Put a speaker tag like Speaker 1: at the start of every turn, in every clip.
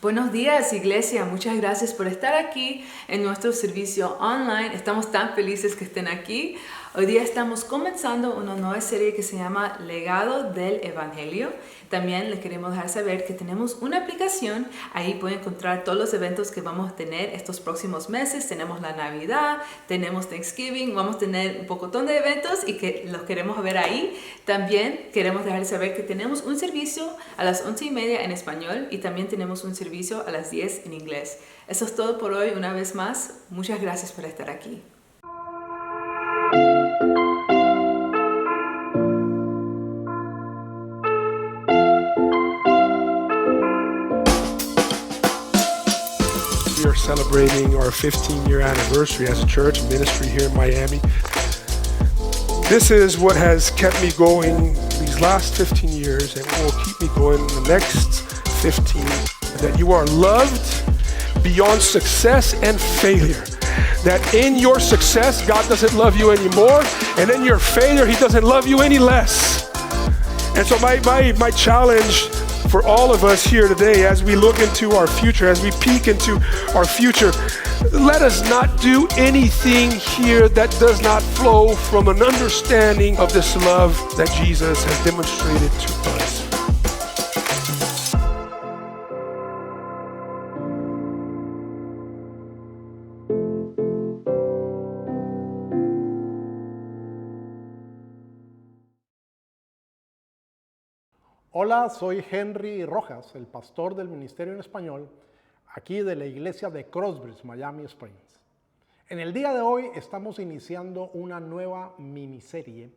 Speaker 1: Buenos días, iglesia. Muchas gracias por estar aquí en nuestro servicio online. Estamos tan felices que estén aquí. Hoy día estamos comenzando una nueva serie que se llama Legado del Evangelio. También les queremos dejar saber que tenemos una aplicación. Ahí pueden encontrar todos los eventos que vamos a tener estos próximos meses. Tenemos la Navidad, tenemos Thanksgiving, vamos a tener un pocotón de eventos y que los queremos ver ahí. También queremos dejar saber que tenemos un servicio a las 11:30 en español y también tenemos un servicio a las 10 en inglés. Eso es todo por hoy. Una vez más, muchas gracias por estar aquí.
Speaker 2: We are celebrating our 15-year anniversary as a church ministry here in Miami. This is what has kept me going these last 15 years and will keep me going the next 15. That you are loved beyond success and failure. That in your success, God doesn't love you anymore, and in your failure, He doesn't love you any less. And so my challenge for all of us here today, as we look into our future, as we peek into our future, let us not do anything here that does not flow from an understanding of this love that Jesus has demonstrated to us.
Speaker 3: Hola, soy Henry Rojas, el pastor del Ministerio en Español, aquí de la iglesia de Crossbridge, Miami Springs. En el día de hoy estamos iniciando una nueva miniserie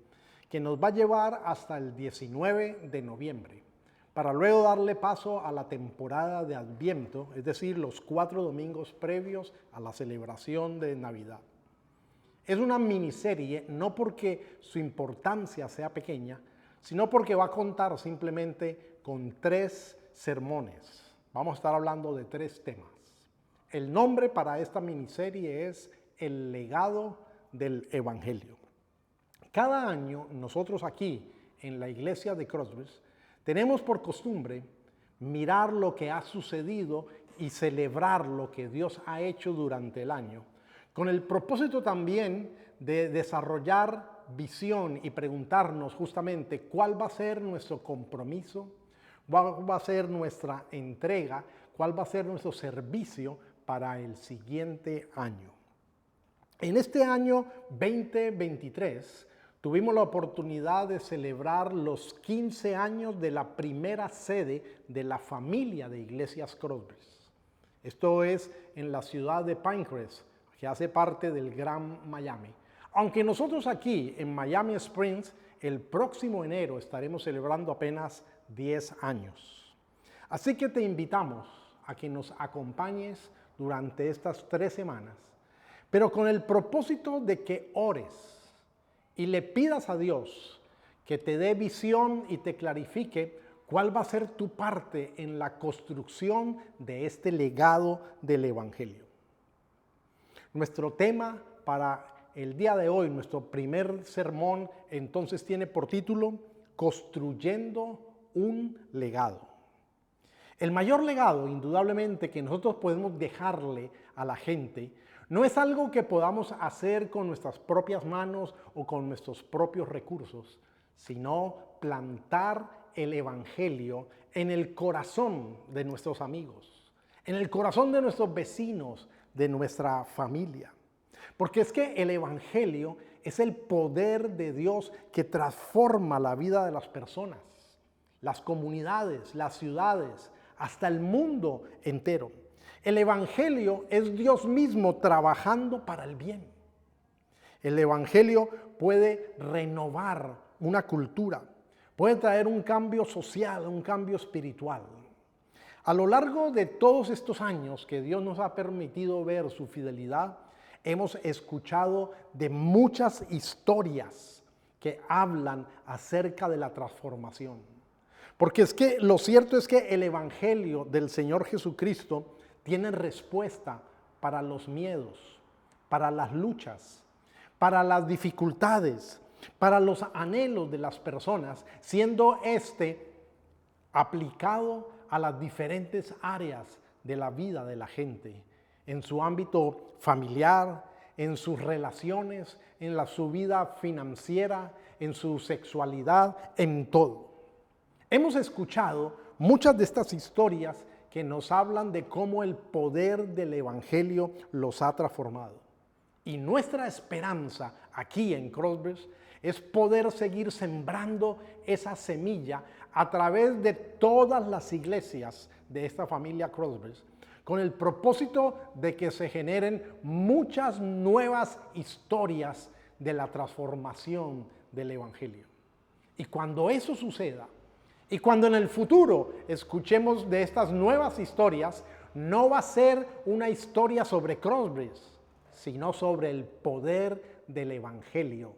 Speaker 3: que nos va a llevar hasta el 19 de noviembre, para luego darle paso a la temporada de Adviento, es decir, los 4 domingos previos a la celebración de Navidad. Es una miniserie no porque su importancia sea pequeña, sino porque va a contar simplemente con 3 sermones. Vamos a estar hablando de 3 temas. El nombre para esta miniserie es El legado del Evangelio. Cada año nosotros aquí en la iglesia de Crossbridge tenemos por costumbre mirar lo que ha sucedido y celebrar lo que Dios ha hecho durante el año, con el propósito también de desarrollar visión y preguntarnos justamente cuál va a ser nuestro compromiso, cuál va a ser nuestra entrega, cuál va a ser nuestro servicio para el siguiente año. En este año 2023 tuvimos la oportunidad de celebrar los 15 años de la primera sede de la familia de Iglesias Crossbridge. Esto es en la ciudad de Pinecrest, que hace parte del Gran Miami. Aunque nosotros aquí en Miami Springs el próximo enero estaremos celebrando apenas 10 años. Así que te invitamos a que nos acompañes durante estas 3 semanas, pero con el propósito de que ores y le pidas a Dios que te dé visión y te clarifique cuál va a ser tu parte en la construcción de este legado del Evangelio. Nuestro tema para el día de hoy, nuestro primer sermón, entonces tiene por título Construyendo un legado. El mayor legado, indudablemente, que nosotros podemos dejarle a la gente, no es algo que podamos hacer con nuestras propias manos o con nuestros propios recursos, sino plantar el Evangelio en el corazón de nuestros amigos, en el corazón de nuestros vecinos, de nuestra familia. Porque es que el Evangelio es el poder de Dios que transforma la vida de las personas, las comunidades, las ciudades, hasta el mundo entero. El Evangelio es Dios mismo trabajando para el bien. El Evangelio puede renovar una cultura, puede traer un cambio social, un cambio espiritual. A lo largo de todos estos años que Dios nos ha permitido ver su fidelidad, hemos escuchado de muchas historias que hablan acerca de la transformación. Porque es que lo cierto es que el Evangelio del Señor Jesucristo tiene respuesta para los miedos, para las luchas, para las dificultades, para los anhelos de las personas, siendo aplicado a las diferentes áreas de la vida de la gente, en su ámbito familiar, en sus relaciones, en su vida financiera, en su sexualidad, en todo. Hemos escuchado muchas de estas historias que nos hablan de cómo el poder del Evangelio los ha transformado. Y nuestra esperanza aquí en Crossbridge es poder seguir sembrando esa semilla a través de todas las iglesias de esta familia Crossbridge, con el propósito de que se generen muchas nuevas historias de la transformación del Evangelio. Y cuando eso suceda, y cuando en el futuro escuchemos de estas nuevas historias, no va a ser una historia sobre Crossbridge, sino sobre el poder del Evangelio.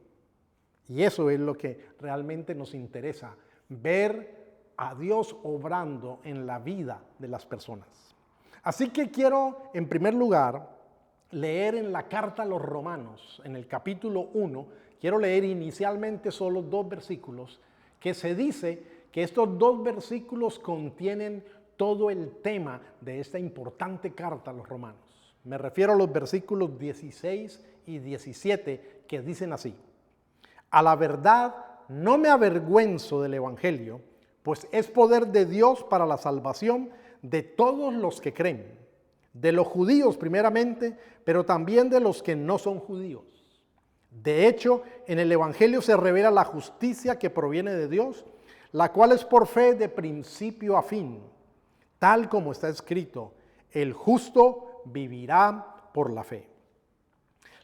Speaker 3: Y eso es lo que realmente nos interesa, ver a Dios obrando en la vida de las personas. Así que quiero, en primer lugar, leer en la carta a los Romanos, en el capítulo 1, quiero leer inicialmente solo 2 versículos, que se dice que estos 2 versículos contienen todo el tema de esta importante carta a los Romanos. Me refiero a los versículos 16 y 17 que dicen así: a la verdad no me avergüenzo del Evangelio, pues es poder de Dios para la salvación de todos los que creen, de los judíos primeramente, pero también de los que no son judíos. De hecho, en el Evangelio se revela la justicia que proviene de Dios, la cual es por fe de principio a fin, tal como está escrito: el justo vivirá por la fe.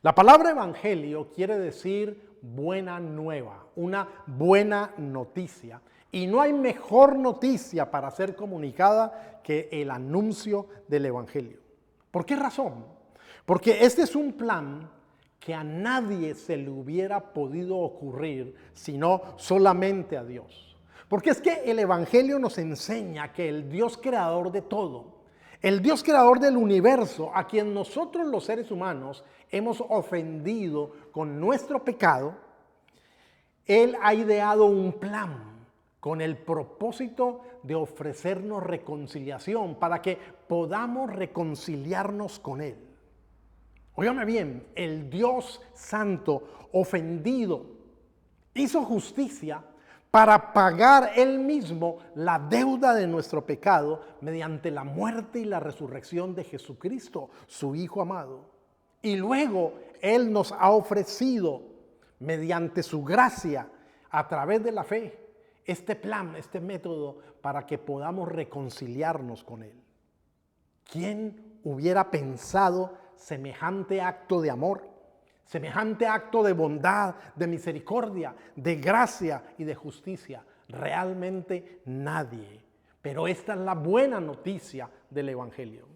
Speaker 3: La palabra evangelio quiere decir buena nueva, una buena noticia. Y no hay mejor noticia para ser comunicada que el anuncio del evangelio. ¿Por qué razón? Porque este es un plan que a nadie se le hubiera podido ocurrir sino solamente a Dios. Porque es que el evangelio nos enseña que el Dios creador de todo, el Dios creador del universo, a quien nosotros los seres humanos hemos ofendido con nuestro pecado, Él ha ideado un plan con el propósito de ofrecernos reconciliación para que podamos reconciliarnos con Él. Óigame bien, el Dios santo ofendido hizo justicia para pagar Él mismo la deuda de nuestro pecado mediante la muerte y la resurrección de Jesucristo, su Hijo amado. Y luego Él nos ha ofrecido, mediante su gracia, a través de la fe, este plan, este método para que podamos reconciliarnos con Él. ¿Quién hubiera pensado semejante acto de amor? Semejante acto de bondad, de misericordia, de gracia y de justicia. Realmente nadie. Pero esta es la buena noticia del evangelio.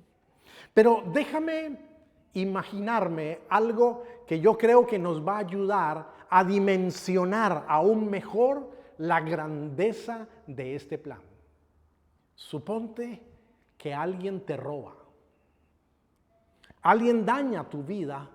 Speaker 3: Pero déjame imaginarme algo que yo creo que nos va a ayudar a dimensionar aún mejor la grandeza de este plan. Suponte que alguien te roba. Alguien daña tu vida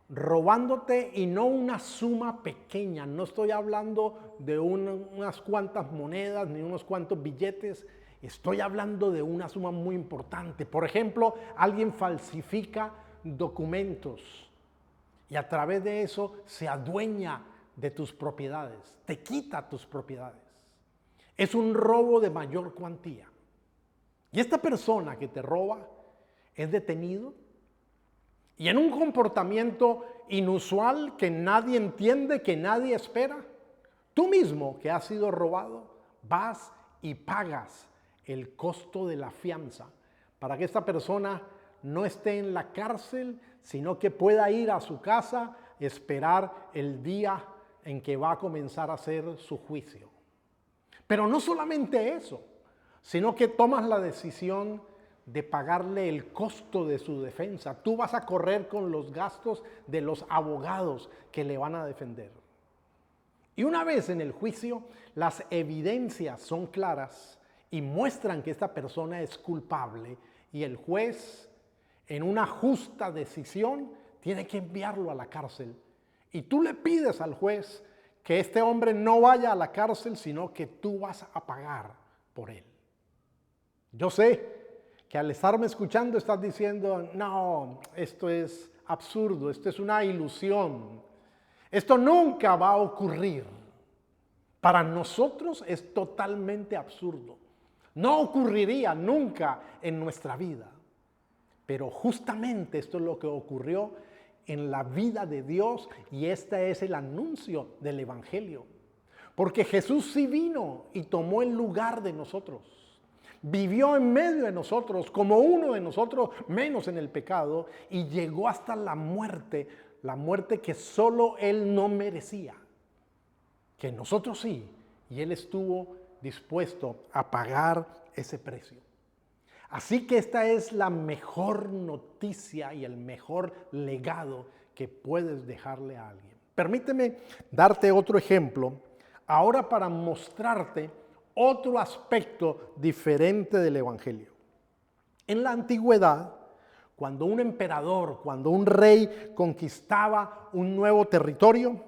Speaker 3: robándote, y no una suma pequeña. No estoy hablando de unas cuantas monedas ni unos cuantos billetes. Estoy hablando de una suma muy importante. Por ejemplo, alguien falsifica documentos y a través de eso se adueña de tus propiedades, te quita tus propiedades. Es un robo de mayor cuantía. Y esta persona que te roba es detenido y en un comportamiento inusual que nadie entiende, que nadie espera, tú mismo que has sido robado, vas y pagas el costo de la fianza para que esta persona no esté en la cárcel, sino que pueda ir a su casa, esperar el día en que va a comenzar a hacer su juicio. Pero no solamente eso, sino que tomas la decisión de pagarle el costo de su defensa. Tú vas a correr con los gastos de los abogados que le van a defender. Y una vez en el juicio, las evidencias son claras y muestran que esta persona es culpable, y el juez, en una justa decisión, tiene que enviarlo a la cárcel. Y tú le pides al juez que este hombre no vaya a la cárcel, sino que tú vas a pagar por él. Yo sé que al estarme escuchando estás diciendo, no, esto es absurdo, esto es una ilusión, esto nunca va a ocurrir. Para nosotros es totalmente absurdo. No ocurriría nunca en nuestra vida. Pero justamente esto es lo que ocurrió en la vida de Dios y este es el anuncio del Evangelio. Porque Jesús sí vino y tomó el lugar de nosotros. Vivió en medio de nosotros como uno de nosotros, menos en el pecado, y llegó hasta la muerte que solo Él no merecía. Que nosotros sí, y Él estuvo dispuesto a pagar ese precio. Así que esta es la mejor noticia y el mejor legado que puedes dejarle a alguien. Permíteme darte otro ejemplo, ahora para mostrarte otro aspecto diferente del Evangelio. En la antigüedad, cuando un emperador, cuando un rey conquistaba un nuevo territorio,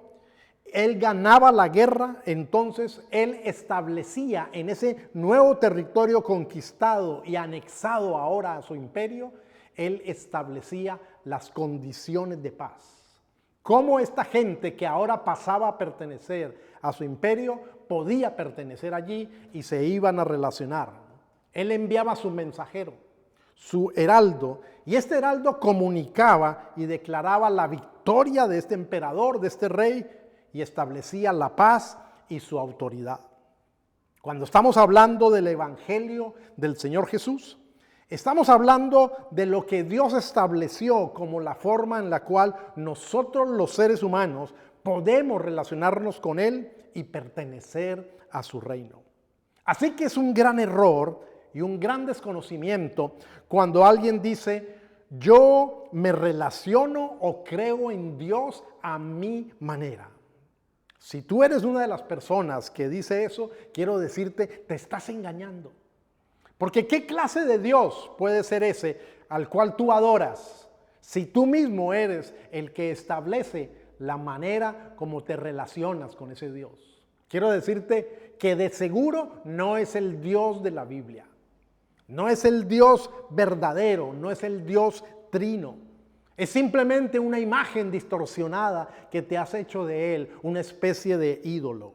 Speaker 3: él ganaba la guerra, entonces él establecía en ese nuevo territorio conquistado y anexado ahora a su imperio, él establecía las condiciones de paz. Cómo esta gente que ahora pasaba a pertenecer a su imperio podía pertenecer allí y se iban a relacionar. Él enviaba a su mensajero, su heraldo, y este heraldo comunicaba y declaraba la victoria de este emperador, de este rey, y establecía la paz y su autoridad. Cuando estamos hablando del Evangelio del Señor Jesús, estamos hablando de lo que Dios estableció como la forma en la cual nosotros los seres humanos podemos relacionarnos con Él y pertenecer a su reino. Así que es un gran error y un gran desconocimiento cuando alguien dice, yo me relaciono o creo en Dios a mi manera. Si tú eres una de las personas que dice eso, quiero decirte, te estás engañando. Porque ¿qué clase de Dios puede ser ese al cual tú adoras si tú mismo eres el que establece la manera como te relacionas con ese Dios? Quiero decirte que de seguro no es el Dios de la Biblia. No es el Dios verdadero, no es el Dios trino. Es simplemente una imagen distorsionada que te has hecho de Él, una especie de ídolo.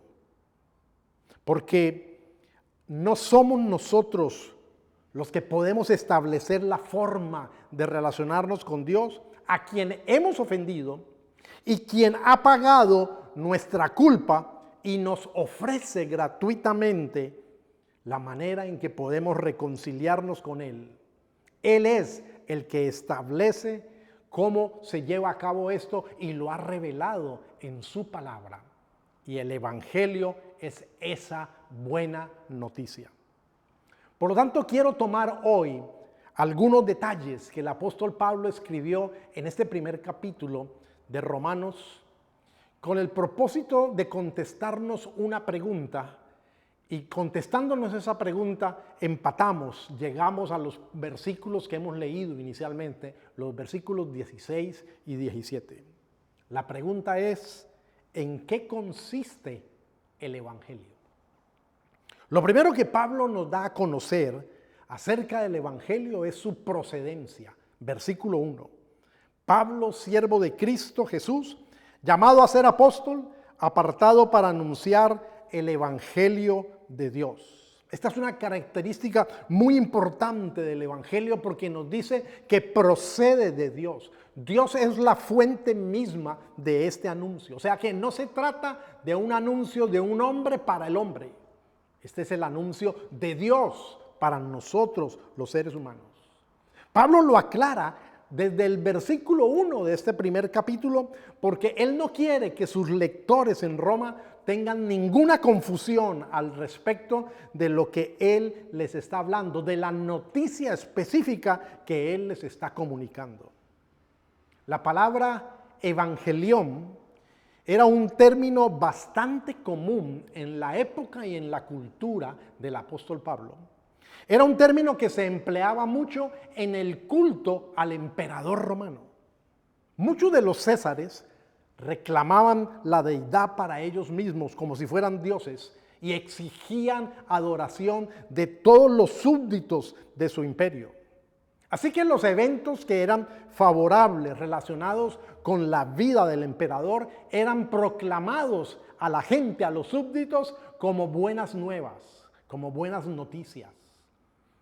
Speaker 3: Porque no somos nosotros los que podemos establecer la forma de relacionarnos con Dios, a quien hemos ofendido y quien ha pagado nuestra culpa y nos ofrece gratuitamente la manera en que podemos reconciliarnos con Él. Él es el que establece cómo se lleva a cabo esto y lo ha revelado en su palabra. Y el Evangelio es esa buena noticia. Por lo tanto, quiero tomar hoy algunos detalles que el apóstol Pablo escribió en este primer capítulo de Romanos con el propósito de contestarnos una pregunta. Y contestándonos esa pregunta, empatamos, llegamos a los versículos que hemos leído inicialmente, los versículos 16 y 17. La pregunta es, ¿en qué consiste el Evangelio? Lo primero que Pablo nos da a conocer acerca del Evangelio es su procedencia. Versículo 1. Pablo, siervo de Cristo Jesús, llamado a ser apóstol, apartado para anunciar el Evangelio de Dios. Esta es una característica muy importante del Evangelio porque nos dice que procede de Dios. Dios es la fuente misma de este anuncio. O sea que no se trata de un anuncio de un hombre para el hombre. Este es el anuncio de Dios para nosotros los seres humanos. Pablo lo aclara desde el versículo 1 de este primer capítulo porque él no quiere que sus lectores en Roma tengan ninguna confusión al respecto de lo que él les está hablando, de la noticia específica que él les está comunicando. La palabra evangelión era un término bastante común en la época y en la cultura del apóstol Pablo. Era un término que se empleaba mucho en el culto al emperador romano. Muchos de los césares reclamaban la deidad para ellos mismos como si fueran dioses y exigían adoración de todos los súbditos de su imperio. Así que los eventos que eran favorables relacionados con la vida del emperador eran proclamados a la gente, a los súbditos, como buenas nuevas, como buenas noticias.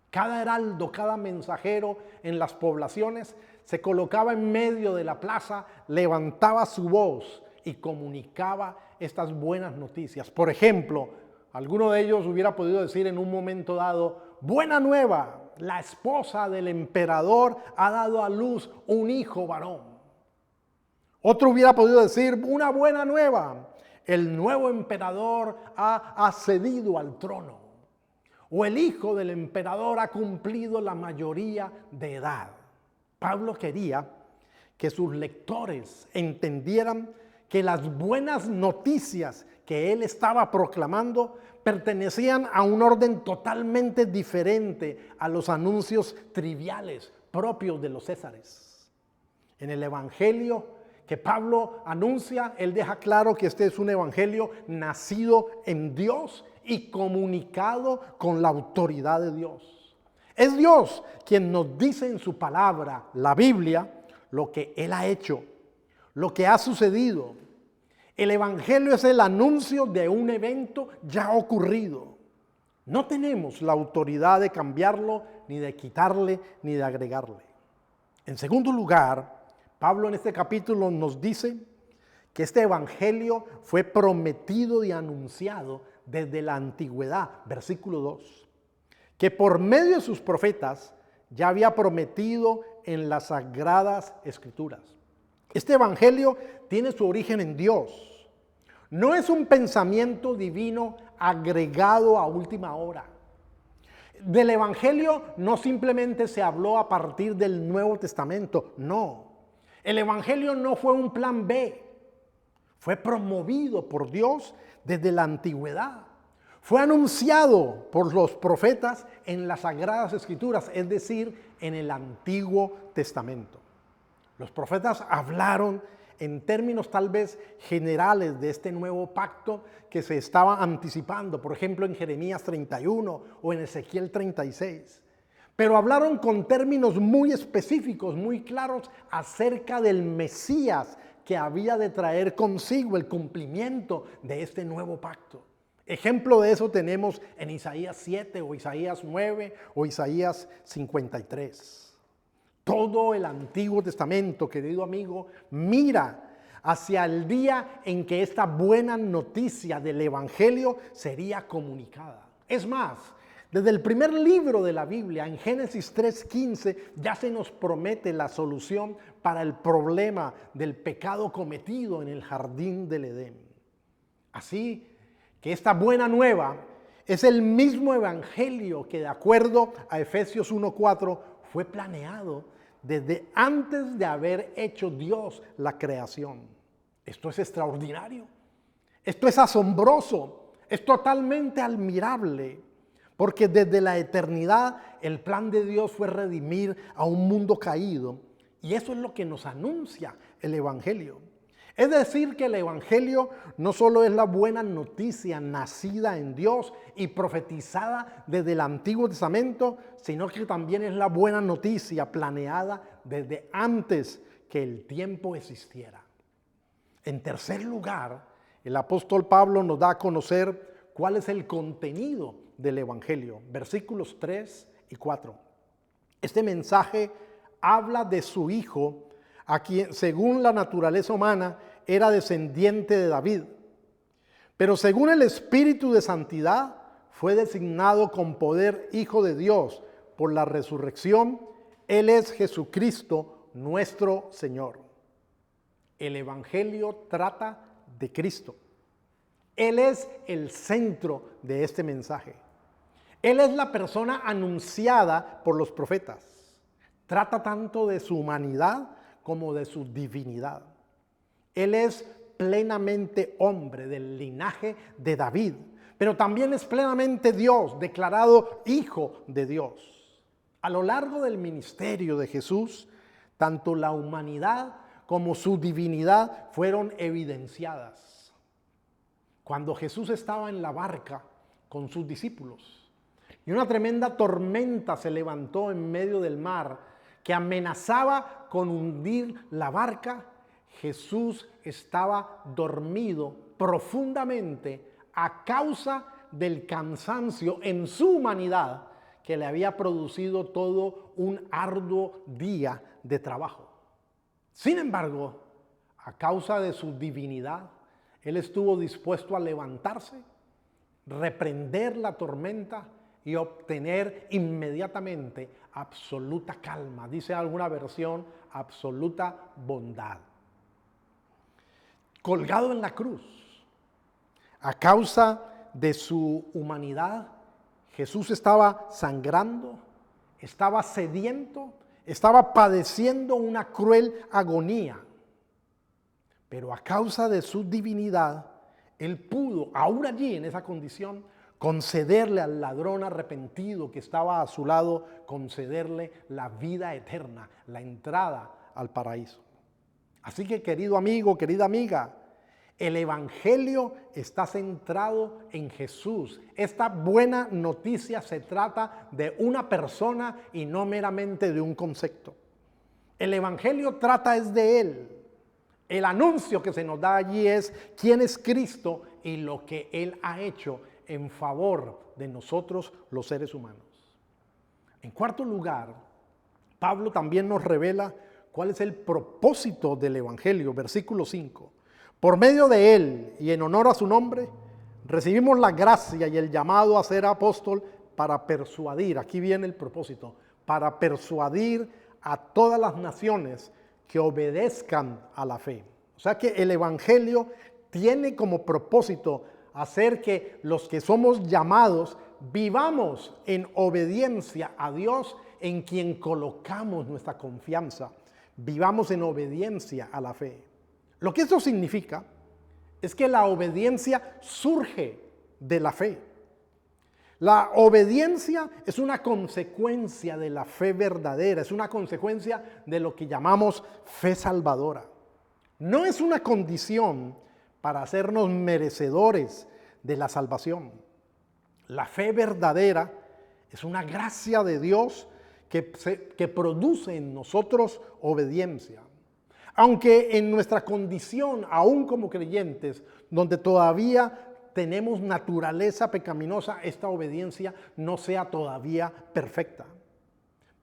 Speaker 3: Cada heraldo, cada mensajero en las poblaciones se colocaba en medio de la plaza, levantaba su voz y comunicaba estas buenas noticias. Por ejemplo, alguno de ellos hubiera podido decir en un momento dado: buena nueva, la esposa del emperador ha dado a luz un hijo varón. Otro hubiera podido decir: una buena nueva, el nuevo emperador ha accedido al trono. O el hijo del emperador ha cumplido la mayoría de edad. Pablo quería que sus lectores entendieran que las buenas noticias que él estaba proclamando pertenecían a un orden totalmente diferente a los anuncios triviales propios de los Césares. En el evangelio que Pablo anuncia, él deja claro que este es un evangelio nacido en Dios y comunicado con la autoridad de Dios. Es Dios quien nos dice en su palabra, la Biblia, lo que Él ha hecho, lo que ha sucedido. El evangelio es el anuncio de un evento ya ocurrido. No tenemos la autoridad de cambiarlo, ni de quitarle, ni de agregarle. En segundo lugar, Pablo en este capítulo nos dice que este evangelio fue prometido y anunciado desde la antigüedad, versículo 2, que por medio de sus profetas ya había prometido en las sagradas escrituras. Este evangelio tiene su origen en Dios. No es un pensamiento divino agregado a última hora. Del evangelio no simplemente se habló a partir del Nuevo Testamento, no. El evangelio no fue un plan B. Fue promovido por Dios desde la antigüedad. Fue anunciado por los profetas en las Sagradas Escrituras, es decir, en el Antiguo Testamento. Los profetas hablaron en términos tal vez generales de este nuevo pacto que se estaba anticipando, por ejemplo en Jeremías 31 o en Ezequiel 36. Pero hablaron con términos muy específicos, muy claros acerca del Mesías que había de traer consigo el cumplimiento de este nuevo pacto. Ejemplo de eso tenemos en Isaías 7 o Isaías 9 o Isaías 53. Todo el Antiguo Testamento, querido amigo, mira hacia el día en que esta buena noticia del Evangelio sería comunicada. Es más, desde el primer libro de la Biblia, en Génesis 3:15, ya se nos promete la solución para el problema del pecado cometido en el jardín del Edén. Así que esta buena nueva es el mismo evangelio que, de acuerdo a Efesios 1:4, fue planeado desde antes de haber hecho Dios la creación. Esto es extraordinario, esto es asombroso, es totalmente admirable. Porque desde la eternidad el plan de Dios fue redimir a un mundo caído. Y eso es lo que nos anuncia el evangelio. Es decir, que el evangelio no solo es la buena noticia nacida en Dios y profetizada desde el Antiguo Testamento, sino que también es la buena noticia planeada desde antes que el tiempo existiera. En tercer lugar, el apóstol Pablo nos da a conocer cuál es el contenido del evangelio, versículos 3 y 4. Este mensaje habla de su hijo, a quien según la naturaleza humana era descendiente de David, pero según el Espíritu de santidad fue designado con poder hijo de Dios por la resurrección. Él es Jesucristo nuestro Señor. El evangelio trata de Cristo. Él es el centro de este mensaje. Él es la persona anunciada por los profetas. Trata tanto de su humanidad como de su divinidad. Él es plenamente hombre del linaje de David, pero también es plenamente Dios, declarado hijo de Dios. A lo largo del ministerio de Jesús, tanto la humanidad como su divinidad fueron evidenciadas. Cuando Jesús estaba en la barca con sus discípulos y una tremenda tormenta se levantó en medio del mar que amenazaba con hundir la barca, Jesús estaba dormido profundamente a causa del cansancio en su humanidad que le había producido todo un arduo día de trabajo. Sin embargo, a causa de su divinidad, Él estuvo dispuesto a levantarse, reprender la tormenta y obtener inmediatamente absoluta calma. Dice alguna versión, absoluta bondad. Colgado en la cruz, a causa de su humanidad, Jesús estaba sangrando, estaba sediento, estaba padeciendo una cruel agonía. Pero a causa de su divinidad, Él pudo, aún allí en esa condición, concederle al ladrón arrepentido que estaba a su lado, concederle la vida eterna, la entrada al paraíso. Así que, querido amigo, querida amiga, el Evangelio está centrado en Jesús. Esta buena noticia se trata de una persona y no meramente de un concepto. El Evangelio trata es de Él. El anuncio que se nos da allí es quién es Cristo y lo que Él ha hecho en favor de nosotros los seres humanos. En cuarto lugar, Pablo también nos revela cuál es el propósito del Evangelio, versículo 5. Por medio de Él y en honor a su nombre, recibimos la gracia y el llamado a ser apóstol para persuadir, aquí viene el propósito, para persuadir a todas las naciones que obedezcan a la fe. O sea que el Evangelio tiene como propósito hacer que los que somos llamados vivamos en obediencia a Dios en quien colocamos nuestra confianza. Vivamos en obediencia a la fe. Lo que esto significa es que la obediencia surge de la fe. La obediencia es una consecuencia de la fe verdadera, es una consecuencia de lo que llamamos fe salvadora. No es una condición para hacernos merecedores de la salvación. La fe verdadera es una gracia de Dios que produce en nosotros obediencia. Aunque en nuestra condición, aún como creyentes, donde todavía tenemos naturaleza pecaminosa, esta obediencia no sea todavía perfecta.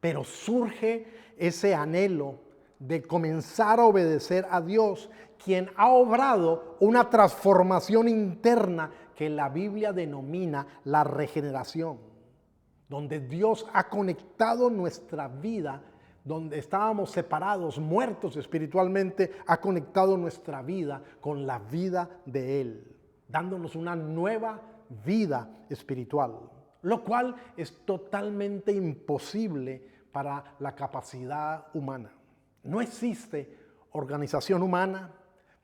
Speaker 3: Pero surge ese anhelo de comenzar a obedecer a Dios, quien ha obrado una transformación interna que la Biblia denomina la regeneración, donde Dios ha conectado nuestra vida, donde estábamos separados, muertos espiritualmente, ha conectado nuestra vida con la vida de Él, dándonos una nueva vida espiritual, lo cual es totalmente imposible para la capacidad humana. No existe organización humana,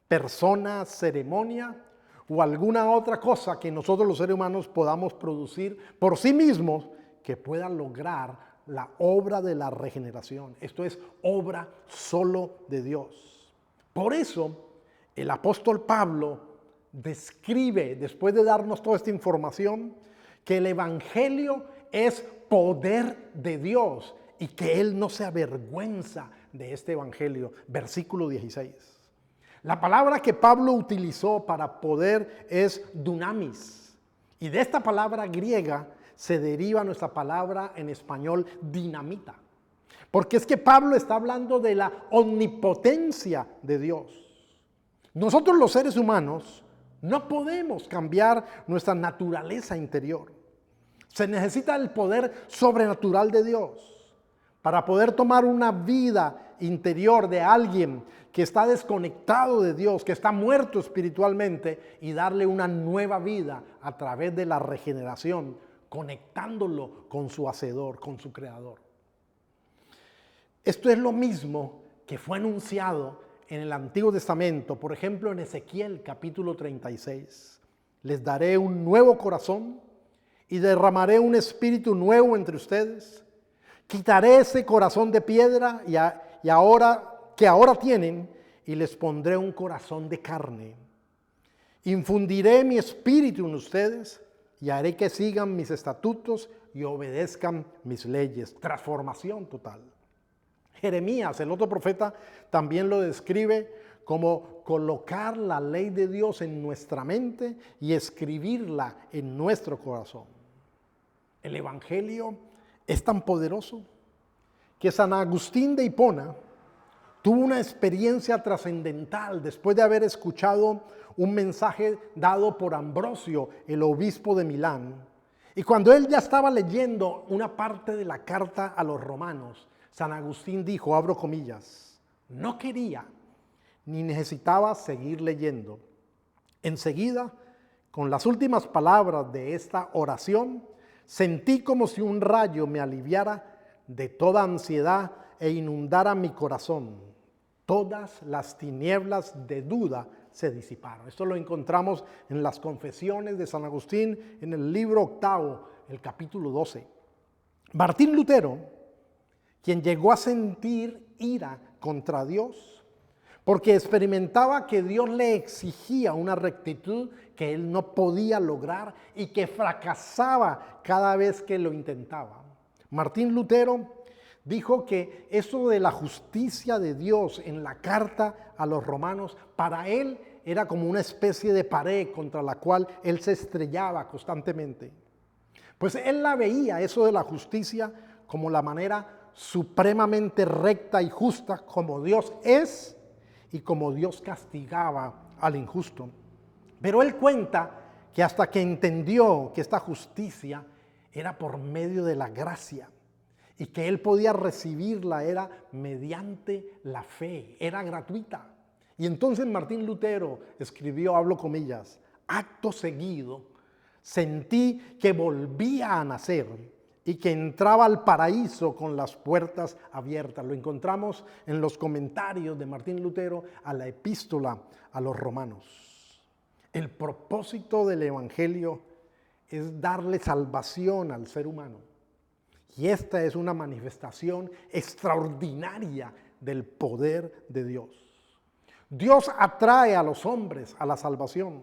Speaker 3: persona, ceremonia o alguna otra cosa que nosotros los seres humanos podamos producir por sí mismos que pueda lograr la obra de la regeneración. Esto es obra solo de Dios. Por eso el apóstol Pablo describe, después de darnos toda esta información, que el Evangelio es poder de Dios y que Él no se avergüenza de este Evangelio. Versículo 16. La palabra que Pablo utilizó para poder es dunamis. Y de esta palabra griega se deriva nuestra palabra en español dinamita. Porque es que Pablo está hablando de la omnipotencia de Dios. Nosotros los seres humanos no podemos cambiar nuestra naturaleza interior. Se necesita el poder sobrenatural de Dios para poder tomar una vida interior de alguien que está desconectado de Dios, que está muerto espiritualmente, y darle una nueva vida a través de la regeneración, conectándolo con su Hacedor, con su Creador. Esto es lo mismo que fue anunciado en el Antiguo Testamento, por ejemplo en Ezequiel capítulo 36. Les daré un nuevo corazón y derramaré un espíritu nuevo entre ustedes. Quitaré ese corazón de piedra que ahora tienen y les pondré un corazón de carne. Infundiré mi espíritu en ustedes y haré que sigan mis estatutos y obedezcan mis leyes. Transformación total. Jeremías, el otro profeta, también lo describe como colocar la ley de Dios en nuestra mente y escribirla en nuestro corazón. El Evangelio es tan poderoso que San Agustín de Hipona tuvo una experiencia trascendental después de haber escuchado un mensaje dado por Ambrosio, el obispo de Milán. Y cuando él ya estaba leyendo una parte de la carta a los romanos, San Agustín dijo, abro comillas, no quería ni necesitaba seguir leyendo. Enseguida, con las últimas palabras de esta oración, sentí como si un rayo me aliviara de toda ansiedad e inundara mi corazón. Todas las tinieblas de duda se disiparon. Esto lo encontramos en las Confesiones de San Agustín, en el libro 8, el capítulo 12. Martín Lutero, quien llegó a sentir ira contra Dios, porque experimentaba que Dios le exigía una rectitud que él no podía lograr y que fracasaba cada vez que lo intentaba. Martín Lutero dijo que eso de la justicia de Dios en la carta a los romanos, para él era como una especie de pared contra la cual él se estrellaba constantemente. Pues él la veía, eso de la justicia, como la manera supremamente recta y justa como Dios es y como Dios castigaba al injusto. Pero él cuenta que hasta que entendió que esta justicia era por medio de la gracia y que él podía recibirla era mediante la fe, era gratuita. Y entonces Martín Lutero escribió, hablo comillas, acto seguido, sentí que volvía a nacer y que entraba al paraíso con las puertas abiertas. Lo encontramos en los comentarios de Martín Lutero a la epístola a los romanos. El propósito del Evangelio es darle salvación al ser humano. Y esta es una manifestación extraordinaria del poder de Dios. Dios atrae a los hombres a la salvación,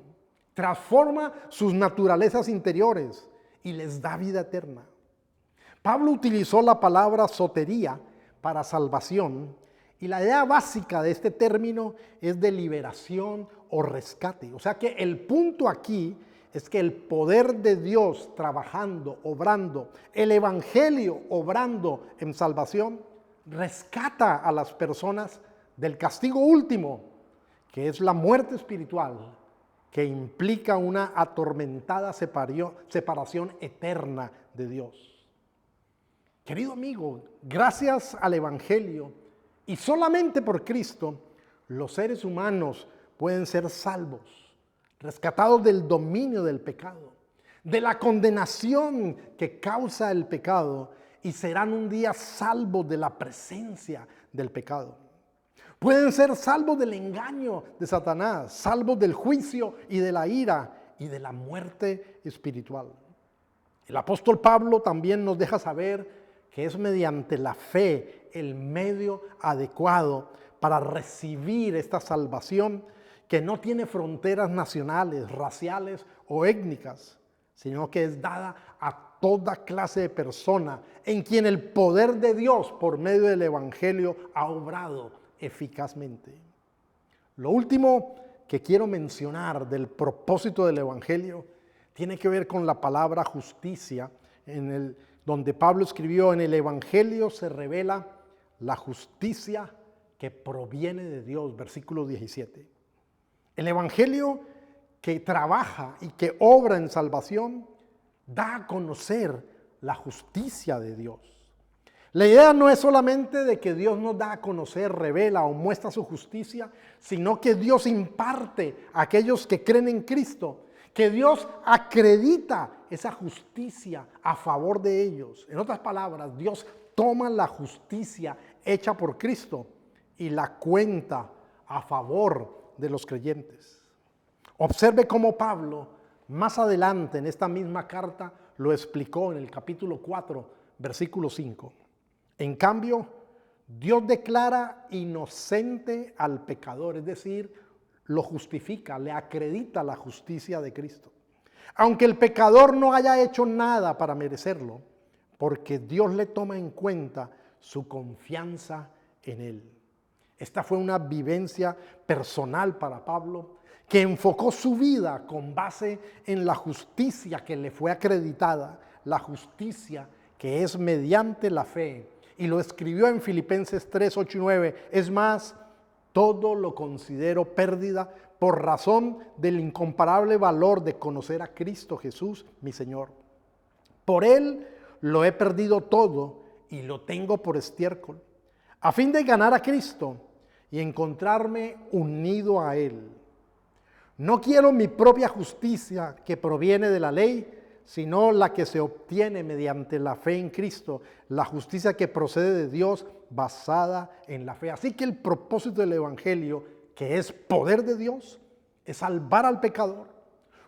Speaker 3: transforma sus naturalezas interiores y les da vida eterna. Pablo utilizó la palabra sotería para salvación y la idea básica de este término es de liberación o rescate. O sea que el punto aquí es que el poder de Dios trabajando, obrando, el Evangelio obrando en salvación, rescata a las personas del castigo último, que es la muerte espiritual, que implica una atormentada separación eterna de Dios. Querido amigo, gracias al Evangelio y solamente por Cristo, los seres humanos pueden ser salvos, rescatados del dominio del pecado, de la condenación que causa el pecado y serán un día salvos de la presencia del pecado. Pueden ser salvos del engaño de Satanás, salvos del juicio y de la ira y de la muerte espiritual. El apóstol Pablo también nos deja saber que es mediante la fe el medio adecuado para recibir esta salvación que no tiene fronteras nacionales, raciales o étnicas, sino que es dada a toda clase de persona en quien el poder de Dios por medio del Evangelio ha obrado eficazmente. Lo último que quiero mencionar del propósito del Evangelio tiene que ver con la palabra justicia, donde Pablo escribió, en el Evangelio se revela la justicia que proviene de Dios, versículo 17. El Evangelio que trabaja y que obra en salvación da a conocer la justicia de Dios. La idea no es solamente de que Dios nos da a conocer, revela o muestra su justicia, sino que Dios imparte a aquellos que creen en Cristo, que Dios acredita esa justicia a favor de ellos. En otras palabras, Dios toma la justicia hecha por Cristo y la cuenta a favor de los creyentes. Observe cómo Pablo, más adelante en esta misma carta, lo explicó en el capítulo 4, versículo 5. En cambio, Dios declara inocente al pecador, es decir, lo justifica, le acredita la justicia de Cristo. Aunque el pecador no haya hecho nada para merecerlo, porque Dios le toma en cuenta su confianza en Él. Esta fue una vivencia personal para Pablo, que enfocó su vida con base en la justicia que le fue acreditada, la justicia que es mediante la fe. Y lo escribió en Filipenses 3, 8 y 9. Es más, todo lo considero pérdida por razón del incomparable valor de conocer a Cristo Jesús, mi Señor. Por Él lo he perdido todo y lo tengo por estiércol, a fin de ganar a Cristo y encontrarme unido a Él. No quiero mi propia justicia que proviene de la ley, sino la que se obtiene mediante la fe en Cristo, la justicia que procede de Dios basada en la fe. Así que el propósito del Evangelio, que es poder de Dios, es salvar al pecador,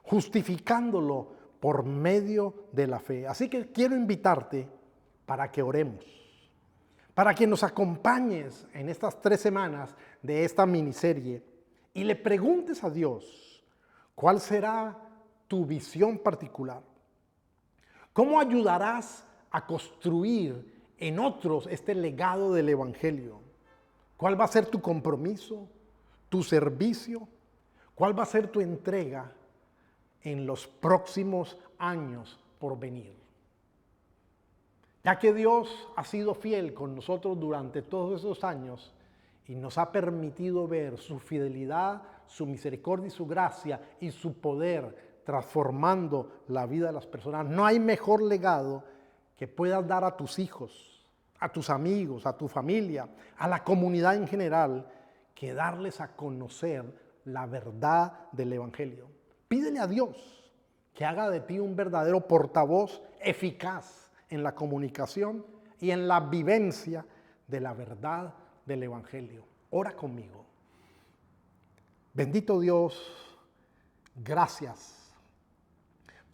Speaker 3: justificándolo por medio de la fe. Así que quiero invitarte para que oremos, para que nos acompañes en estas 3 semanas de esta miniserie y le preguntes a Dios cuál será tu visión particular. ¿Cómo ayudarás a construir en otros este legado del Evangelio? ¿Cuál va a ser tu compromiso, tu servicio? ¿Cuál va a ser tu entrega en los próximos años por venir? Ya que Dios ha sido fiel con nosotros durante todos esos años y nos ha permitido ver su fidelidad, su misericordia y su gracia y su poder transformando la vida de las personas, no hay mejor legado que puedas dar a tus hijos, a tus amigos, a tu familia, a la comunidad en general, que darles a conocer la verdad del Evangelio. Pídele a Dios que haga de ti un verdadero portavoz eficaz en la comunicación y en la vivencia de la verdad del Evangelio. Ora conmigo. Bendito Dios, gracias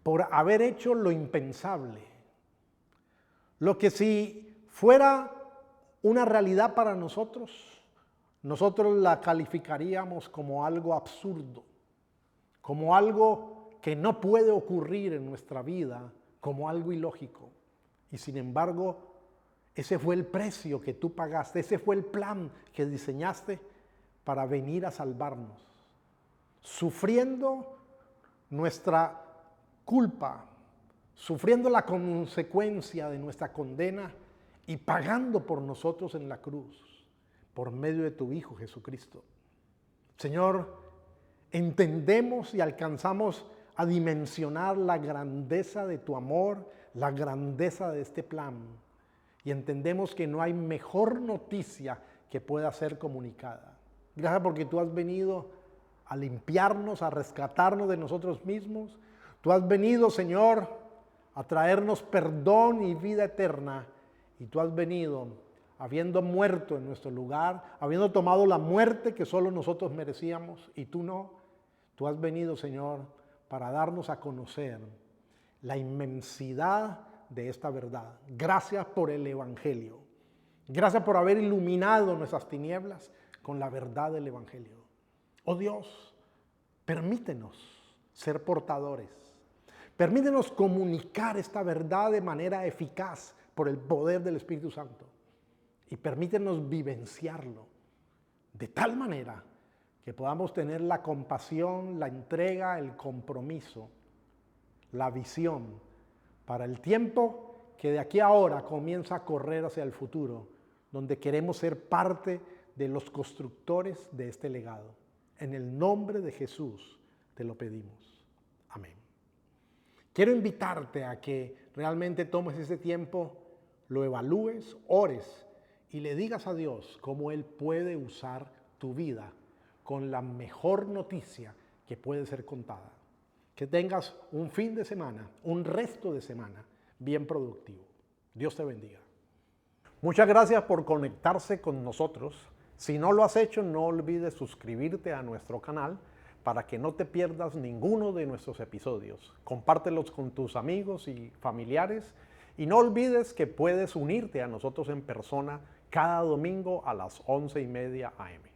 Speaker 3: por haber hecho lo impensable. Lo que si fuera una realidad para nosotros la calificaríamos como algo absurdo, como algo que no puede ocurrir en nuestra vida, como algo ilógico. Y sin embargo, ese fue el precio que tú pagaste, ese fue el plan que diseñaste para venir a salvarnos, sufriendo nuestra culpa, sufriendo la consecuencia de nuestra condena y pagando por nosotros en la cruz, por medio de tu Hijo Jesucristo. Señor, entendemos y alcanzamos a dimensionar la grandeza de tu amor, la grandeza de este plan, y entendemos que no hay mejor noticia que pueda ser comunicada. Gracias porque tú has venido a limpiarnos, a rescatarnos de nosotros mismos. Tú has venido, Señor, a traernos perdón y vida eterna. Y tú has venido, habiendo muerto en nuestro lugar, habiendo tomado la muerte que solo nosotros merecíamos y tú no. Tú has venido, Señor, para darnos a conocer la inmensidad de esta verdad. Gracias por el Evangelio. Gracias por haber iluminado nuestras tinieblas con la verdad del Evangelio. Oh Dios, permítenos ser portadores. Permítenos comunicar esta verdad de manera eficaz por el poder del Espíritu Santo. Y permítenos vivenciarlo de tal manera que podamos tener la compasión, la entrega, el compromiso, la visión para el tiempo que de aquí a ahora comienza a correr hacia el futuro, donde queremos ser parte de los constructores de este legado. En el nombre de Jesús te lo pedimos. Amén. Quiero invitarte a que realmente tomes ese tiempo, lo evalúes, ores y le digas a Dios cómo Él puede usar tu vida con la mejor noticia que puede ser contada. Que tengas un fin de semana, un resto de semana bien productivo. Dios te bendiga. Muchas gracias por conectarse con nosotros. Si no lo has hecho, no olvides suscribirte a nuestro canal para que no te pierdas ninguno de nuestros episodios. Compártelos con tus amigos y familiares y no olvides que puedes unirte a nosotros en persona cada domingo a las 11:30 a.m.